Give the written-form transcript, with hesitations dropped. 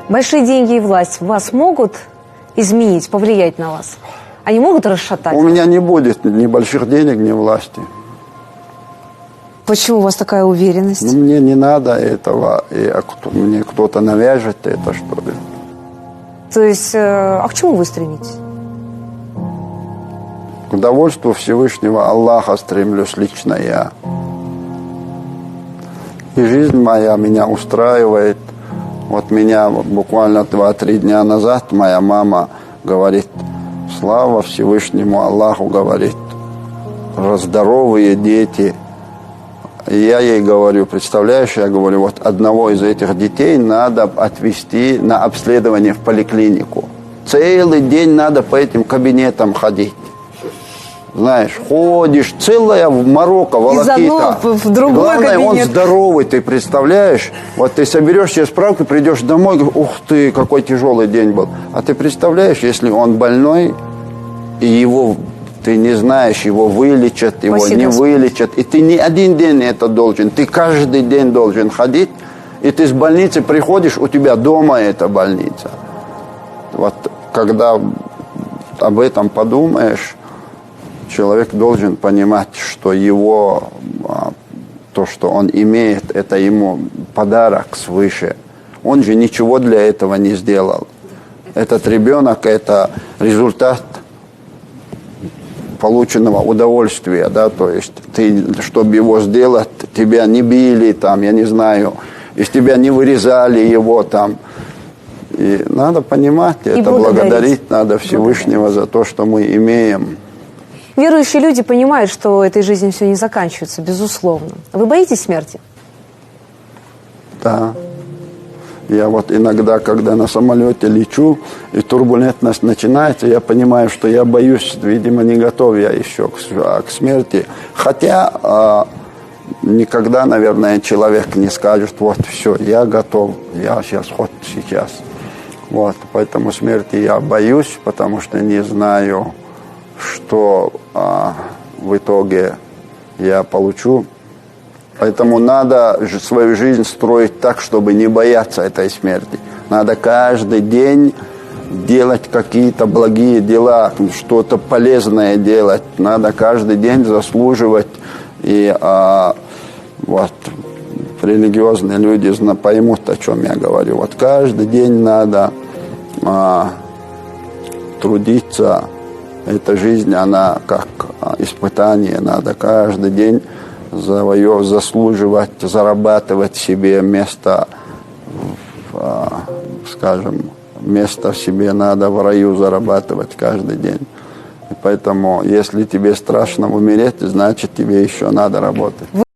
Большие деньги и власть вас могут изменить, повлиять на вас? Они могут расшатать? У меня не будет ни больших денег, ни власти. Почему у вас такая уверенность? Ну, мне не надо этого, мне кто-то навяжет это, что ли. То есть, а к чему вы стремитесь? К удовольствию Всевышнего Аллаха стремлюсь лично я. И жизнь моя меня устраивает. Вот меня буквально 2-3 дня назад моя мама говорит: слава Всевышнему Аллаху, говорит, здоровые дети. И я ей говорю, представляешь, я говорю, вот одного из этих детей надо отвезти на обследование в поликлинику. Целый день надо по этим кабинетам ходить. Знаешь, ходишь, целая в Марокко, волокита. Из одного в другой главное, кабинет. он здоровый, ты представляешь? Вот ты соберешь себе справку, придешь домой, говоришь, ух ты, какой тяжелый день был. А ты представляешь, если он больной, и его, ты не знаешь, его вылечат, его Спасибо. не вылечат. И ты не один день это должен, ты каждый день должен ходить. И ты с больницы приходишь, у тебя дома эта больница. Вот когда об этом подумаешь, человек должен понимать, что его, то, что он имеет, это ему подарок свыше. Он же ничего для этого не сделал. Этот ребенок – это результат полученного удовольствия, да, то есть ты, чтобы его сделать, тебя не били, там, я не знаю, из тебя не вырезали его там. И надо понимать, и это благодарить надо Всевышнего за то, что мы имеем. Верующие люди понимают, что этой жизнью все не заканчивается, безусловно. Вы боитесь смерти? Да. Я вот иногда, когда на самолете лечу, и турбулентность начинается, я понимаю, что я боюсь, видимо, не готов я еще к смерти. Хотя никогда, наверное, человек не скажет, вот все, я готов, я сейчас, вот сейчас. Вот, поэтому смерти я боюсь, потому что не знаю, что в итоге я получу. Поэтому надо свою жизнь строить так, чтобы не бояться этой смерти. Надо каждый день делать какие-то благие дела, что-то полезное делать. Надо каждый день заслуживать. И вот религиозные люди поймут, о чем я говорю. Вот каждый день надо трудиться. Эта жизнь, она как испытание. Надо каждый день заслуживать, зарабатывать себе место, скажем, место себе надо в раю зарабатывать каждый день. И поэтому, если тебе страшно умереть, значит, тебе еще надо работать.